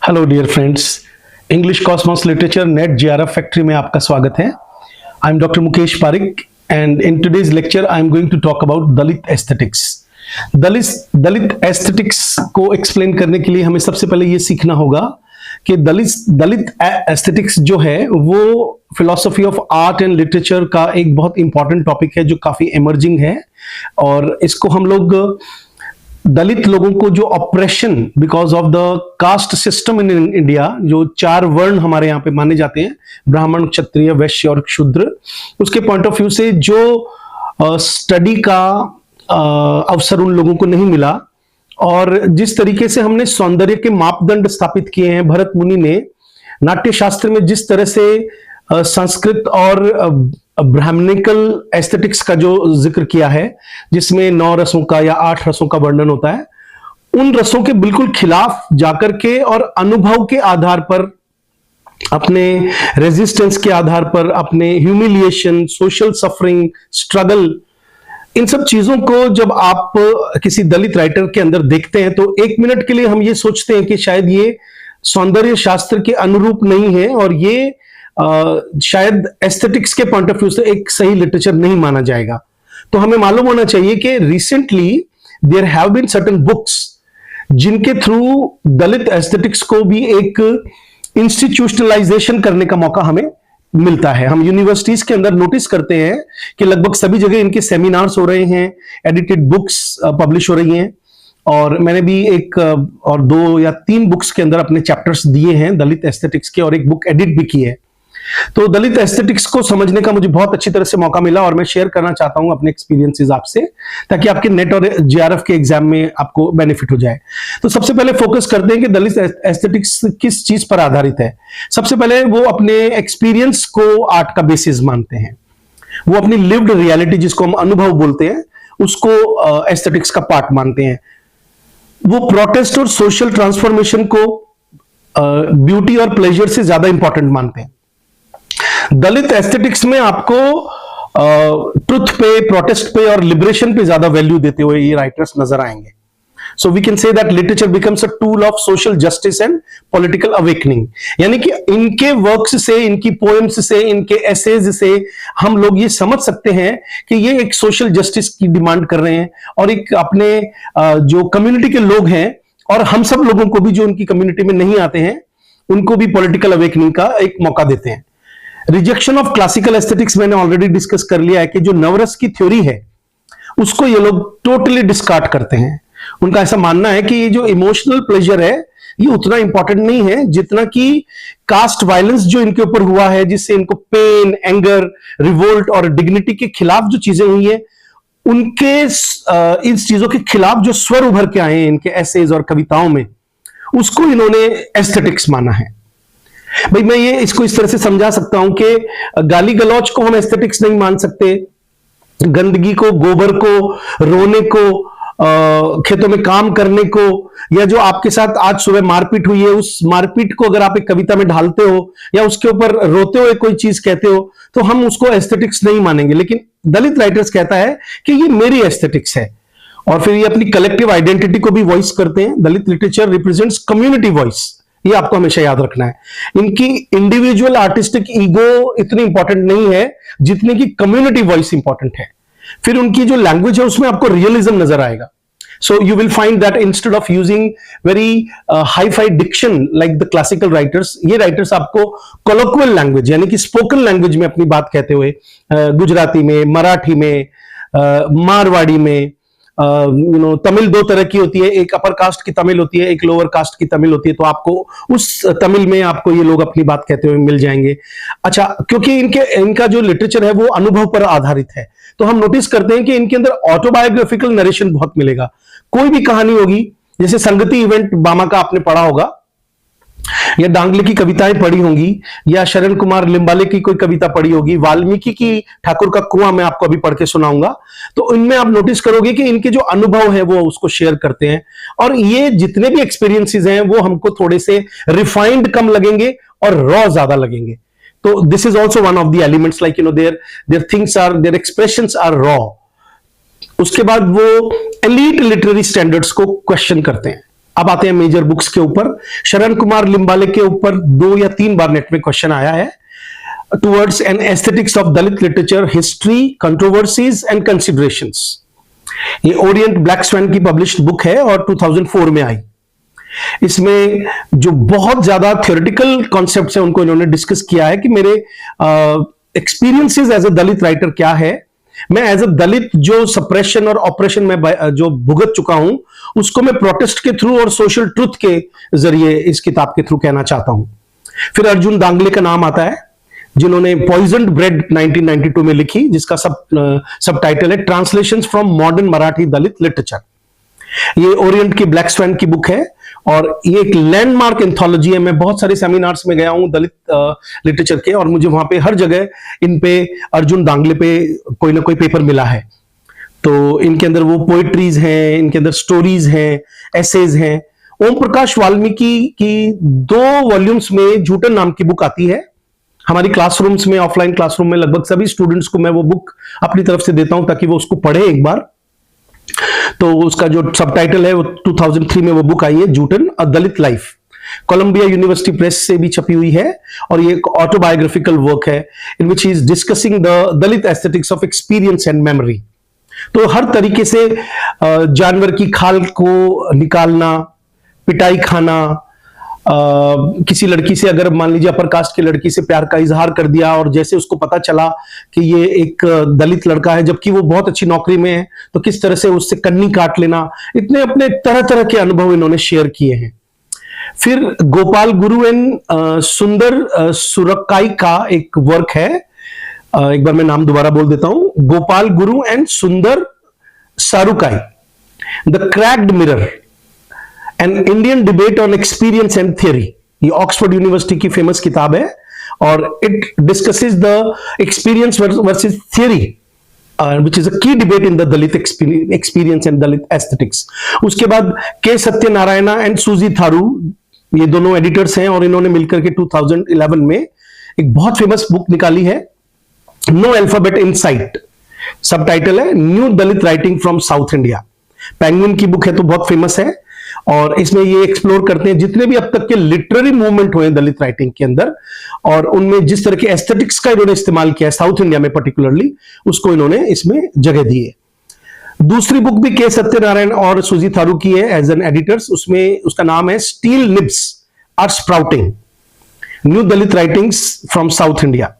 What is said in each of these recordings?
Hello dear friends, English cosmos literature net JRF factory में आपका स्वागत है। I am doctor Mukesh Pareek and in today's lecture I am going to talk about Dalit aesthetics. Dalit aesthetics को explain करने के लिए हमें सबसे पहले ये सीखना होगा कि दलित एस्थेटिक्स जो है वो philosophy of art and literature का एक बहुत इंपॉर्टेंट टॉपिक है जो काफी इमर्जिंग है। और इसको हम लोग दलित लोगों को जो operation because of the caste system in India, जो 4 वर्ण हमारे यहाँ पे माने जाते हैं, ब्राह्मण, क्षत्रिय, वैश्य और शूद्र, उसके पॉइंट ऑफ व्यू से जो स्टडी का अवसर उन लोगों को नहीं मिला और जिस तरीके से हमने सौंदर्य के मापदंड स्थापित किए हैं, भरत मुनि ने नाट्य शास्त्र में जिस तरह से संस्कृत और ब्राह्मणिकल एस्थेटिक्स का जो जिक्र किया है, जिसमें 9 रसों का या 8 रसों का वर्णन होता है, उन रसों के बिल्कुल खिलाफ जाकर के और अनुभव के आधार पर, अपने रेजिस्टेंस के आधार पर, अपने ह्यूमिलिएशन, सोशल सफरिंग, स्ट्रगल, इन सब चीजों को जब आप किसी दलित राइटर के अंदर देखते हैं तो 1 मिनट के लिए हम ये सोचते हैं कि शायद ये सौंदर्य शास्त्र के अनुरूप नहीं है और ये शायद एस्थेटिक्स के पॉइंट ऑफ व्यू से एक सही लिटरेचर नहीं माना जाएगा। तो हमें मालूम होना चाहिए कि recently there have been certain books जिनके थ्रू दलित एस्थेटिक्स को भी एक इंस्टीट्यूशनलाइजेशन करने का मौका हमें मिलता है। हम यूनिवर्सिटीज के अंदर नोटिस करते हैं कि लगभग सभी जगह इनके सेमिनार्स हो रहे हैं, एडिटेड बुक्स पब्लिश हो रही हैं और मैंने भी 1 और 2 या 3 बुक्स के अंदर अपने चैप्टर्स दिए हैं दलित एस्थेटिक्स के और 1 बुक एडिट भी की है। तो दलित एस्थेटिक्स को समझने का मुझे बहुत अच्छी तरह से मौका मिला और मैं शेयर करना चाहता हूं अपने एक्सपीरियंसेस आपसे, ताकि आपके नेट और जेआरएफ के एग्जाम में आपको बेनिफिट हो जाए। तो सबसे पहले फोकस करते हैं कि दलित एस्थेटिक्स किस चीज पर आधारित है। सबसे पहले वो अपने एक्सपीरियंस को आर्ट का बेसिस मानते हैं, वो अपनी लिव्ड रियलिटी, जिसको हम अनुभव बोलते हैं, उसको एस्थेटिक्स का पार्ट मानते हैं। वो प्रोटेस्ट और सोशल ट्रांसफॉर्मेशन को ब्यूटी और प्लेजर से ज्यादा इंपॉर्टेंट मानते हैं। दलित एस्थेटिक्स में आपको ट्रुथ पे, प्रोटेस्ट पे और लिबरेशन पे ज्यादा वैल्यू देते हुए ये राइटर्स नजर आएंगे। So we can say that literature becomes a tool of social justice and political awakening. यानी कि इनके वर्क्स से, इनकी पोएम्स से, इनके एसेज से हम लोग ये समझ सकते हैं कि ये एक सोशल जस्टिस की डिमांड कर रहे हैं और एक अपने जो कम्युनिटी के लोग हैं और हम सब लोगों को भी जो उनकी कम्युनिटी में नहीं आते हैं, उनको भी पॉलिटिकल अवेकनिंग का एक मौका देते हैं। रिजेक्शन ऑफ क्लासिकल एस्थेटिक्स मैंने ऑलरेडी डिस्कस कर लिया है कि जो नवरस की थ्योरी है उसको ये लोग टोटली डिस्कार्ड करते हैं। उनका ऐसा मानना है कि ये जो इमोशनल प्लेजर है ये उतना इंपॉर्टेंट नहीं है जितना कि कास्ट वायलेंस जो इनके ऊपर हुआ है, जिससे इनको पेन, एंगर, रिवोल्ट और डिग्निटी के खिलाफ जो चीजें हुई है, उनके इन चीजों के खिलाफ जो स्वर उभर के आए हैं इनके एसेज और कविताओं में, उसको इन्होंने एस्थेटिक्स माना है। भाई मैं ये इसको इस तरह से समझा सकता हूं कि गाली गलौच को हम एस्थेटिक्स नहीं मान सकते, गंदगी को, गोबर को, रोने को, खेतों में काम करने को, या जो आपके साथ आज सुबह मारपीट हुई है उस मारपीट को अगर आप एक कविता में ढालते हो या उसके ऊपर रोते हुए कोई चीज कहते हो तो हम उसको एस्थेटिक्स नहीं मानेंगे। लेकिन दलित राइटर्स कहता है कि ये मेरी एस्थेटिक्स है और फिर ये अपनी कलेक्टिव आइडेंटिटी को भी वॉइस करते हैं। दलित लिटरेचर रिप्रेजेंट्स कम्युनिटी वॉइस, ये आपको हमेशा याद रखना है। इनकी इंडिविजुअल आर्टिस्टिक ईगो इतनी इंपॉर्टेंट नहीं है जितनी की कम्युनिटी वॉइस इंपॉर्टेंट है। फिर उनकी जो लैंग्वेज है उसमें आपको रियलिज्म नजर आएगा। So you will find that instead of using very hi-fi diction like the classical writers, ये राइटर्स आपको कोलोक्वियल लैंग्वेज यानी कि स्पोकन लैंग्वेज में अपनी बात कहते हुए, गुजराती में, मराठी में, मारवाड़ी में, तमिल 2 तरह की होती है, एक अपर कास्ट की तमिल होती है, एक लोअर कास्ट की तमिल होती है, तो आपको उस तमिल में आपको ये लोग अपनी बात कहते हुए मिल जाएंगे। अच्छा, क्योंकि इनका जो लिटरेचर है वो अनुभव पर आधारित है, तो हम नोटिस करते हैं कि इनके अंदर ऑटोबायोग्राफिकल नरेशन बहुत मिलेगा। कोई भी कहानी होगी, जैसे संगति इवेंट बामा का आपने पढ़ा होगा, या डांगले की कविताएं पढ़ी होंगी, या शरण कुमार लिम्बाले की कोई कविता पढ़ी होगी, वाल्मीकि की ठाकुर का कुआं मैं आपको अभी पढ़ के सुनाऊंगा, तो इनमें आप नोटिस करोगे कि इनके जो अनुभव है वो उसको शेयर करते हैं और ये जितने भी एक्सपीरियंसेस हैं वो हमको थोड़े से रिफाइंड कम लगेंगे और रॉ ज्यादा लगेंगे। तो this is also one of the elements, like their things are, their expressions are raw. उसके बाद वो एलीट लिटरेरी स्टैंडर्ड्स को क्वेश्चन करते हैं। अब आते हैं मेजर बुक्स के ऊपर। शरण कुमार लिम्बाले के ऊपर 2 या 3 बार नेट में क्वेश्चन आया है। Towards an aesthetics of Dalit literature, history, controversies and considerations. ये ओरिएंट ब्लैक स्वैन की पब्लिश्ड बुक है और 2004 में आई। इसमें जो बहुत ज्यादा थ्योरेटिकल कॉन्सेप्ट्स हैं उनको इन्होंने डिस्कस किया है कि मेरे experiences as a Dalit writer क्या है, मैं एज ए दलित जो सप्रेशन और ऑपरेशन में जो भुगत चुका हूं उसको मैं प्रोटेस्ट के थ्रू और सोशल ट्रुथ के जरिए इस किताब के थ्रू कहना चाहता हूं। फिर अर्जुन दांगले का नाम आता है, जिन्होंने पॉइजन्ड ब्रेड 1992 में लिखी, जिसका सब टाइटल है translations from modern Marathi Dalit literature. ये ओरिएंट की ब्लैक स्वैन की बुक है और ये एक लैंडमार्क एंथोलॉजी है। मैं बहुत सारे सेमिनार्स में गया हूं दलित लिटरेचर के, और मुझे वहां पे हर जगह इन पे अर्जुन दांगले पे कोई ना कोई पेपर मिला है। तो इनके अंदर वो पोएट्रीज हैं, इनके अंदर स्टोरीज हैं, एसेज हैं। ओम प्रकाश वाल्मीकि की 2 वॉल्यूम्स में झूठन नाम की बुक आती है। हमारी क्लासरूम्स में, ऑफलाइन क्लासरूम में लगभग सभी स्टूडेंट्स को मैं वो बुक अपनी तरफ से देता हूं ताकि वो उसको पढ़े एक बार। तो उसका जो सबटाइटल है वो 2003 में वो बुक आई है, झूठन अ दलित लाइफ। कोलंबिया यूनिवर्सिटी प्रेस से भी छपी हुई है और ये एक ऑटोबायोग्राफिकल वर्क है in which he is discussing the Dalit aesthetics of experience and memory. तो हर तरीके से जानवर की खाल को निकालना, पिटाई खाना, किसी लड़की से अगर मान लीजिए अपर कास्ट की लड़की से प्यार का इजहार कर दिया और जैसे उसको पता चला कि ये एक दलित लड़का है जबकि वो बहुत अच्छी नौकरी में है, तो किस तरह से उससे कन्नी काट लेना, इतने अपने तरह तरह के अनुभव इन्होंने शेयर किए हैं। फिर गोपाल गुरु एंड सुंदर सुरकाई का एक वर्क है, एक बार मैं नाम दोबारा बोल देता हूं, Gopal Guru and Sundar Sarukkai, the cracked mirror, an Indian debate on experience and theory. ये ऑक्सफोर्ड यूनिवर्सिटी की फेमस किताब है और it discusses the experience versus theory which is a key debate in the Dalit experience and Dalit aesthetics. उसके बाद के Satyanarayana and सूजी थारू, ये दोनों एडिटर्स हैं और इन्होंने मिलकर के 2011 में एक बहुत फेमस बुक निकाली है, नो अल्फाबेट इन साइट। सब टाइटल है new Dalit writing from South India. Penguin की बुक है तो बहुत फेमस है और इसमें ये एक्सप्लोर करते हैं जितने भी अब तक के लिटरेरी मूवमेंट हुए दलित राइटिंग के अंदर और उनमें जिस तरह के एस्थेटिक्स का इन्होंने इस्तेमाल किया है साउथ इंडिया में पर्टिकुलरली, उसको इन्होंने इसमें जगह दी है। दूसरी बुक भी के सत्यनारायण और सुजी थारू की है एज एन एडिटर्स, उसमें उसका नाम है steel nibs are sprouting, new Dalit writings from South India.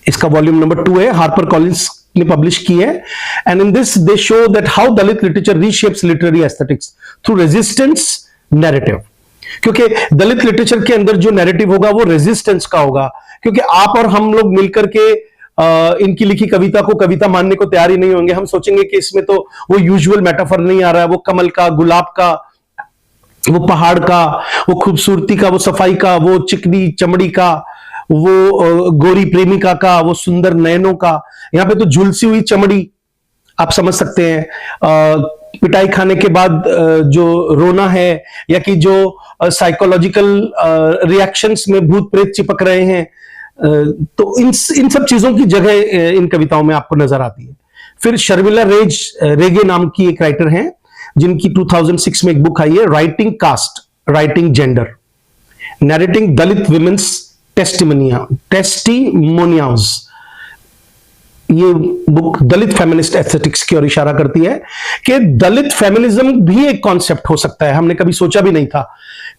इसका वॉल्यूम नंबर 2 है, हार्पर कॉलिंस ने पब्लिश की है। And in this they show that how Dalit literature reshapes literary aesthetics through resistance narrative. क्योंकि दलित लिटरेचर के अंदर जो नैरेटिव होगा वो रेजिस्टेंस का होगा, क्योंकि आप और हम लोग मिलकर के इनकी लिखी कविता को कविता मानने को तैयार ही नहीं होंगे। हम सोचेंगे कि इसमें तो वो यूजुअल मेटाफर नहीं आ रहा है, वो कमल का, गुलाब का, वो पहाड़ का, वो खूबसूरती का, वो सफाई का, वो चिकनी चमड़ी का, वो गोरी प्रेमिका का, वो सुंदर नयनों का। यहां पे तो झुलसी हुई चमड़ी आप समझ सकते हैं, पिटाई खाने के बाद जो रोना है या कि जो साइकोलॉजिकल रिएक्शंस में भूत प्रेत चिपक रहे हैं, तो इन सब चीजों की जगह इन कविताओं में आपको नजर आती है। फिर शर्मिला रेगे नाम की एक राइटर हैं जिनकी 2006 में एक बुक आई है, राइटिंग कास्ट, राइटिंग जेंडर, नैरेटिंग दलित विमेन्स टेस्टिमोनियाज। ये बुक दलित फेमिनिस्ट एस्थेटिक्स की ओर इशारा करती है कि दलित फेमिनिज्म भी एक कॉन्सेप्ट हो सकता है। हमने कभी सोचा भी नहीं था,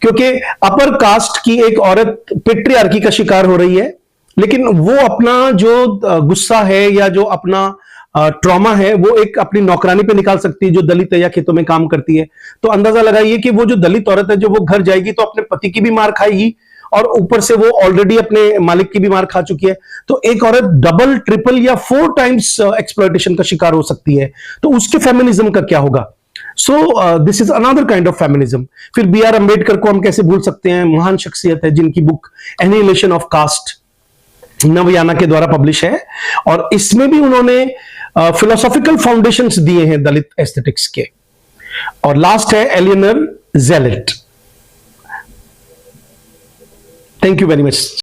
क्योंकि अपर कास्ट की एक औरत पेट्रियार्की का शिकार हो रही है, लेकिन वो अपना जो गुस्सा है या जो अपना ट्रॉमा है वो एक अपनी नौकरानी पे निकाल सकती है जो दलित है या खेतों में काम करती है। तो अंदाजा लगाइए कि वो जो दलित औरत है जो वो घर जाएगी तो अपने पति की भी मार खाएगी और ऊपर से वो ऑलरेडी अपने मालिक की भी मार खा चुकी है। तो एक औरत डबल, ट्रिपल या 4 टाइम्स एक्सप्लॉयटेशन का शिकार हो सकती है, तो उसके फेमिनिज्म का क्या होगा? So this is another kind of feminism. फिर B.R. अम्बेडकर को हम कैसे भूल सकते हैं, महान शख्सियत है जिनकी बुक एनिहिलेशन ऑफ कास्ट नवयाना के द्वारा पब्लिश है और इसमें भी उन्होंने फिलोसॉफिकल फाउंडेशंस दिए हैं दलित एस्थेटिक्स के। और लास्ट है एलियनर जेलेट। Thank you very much.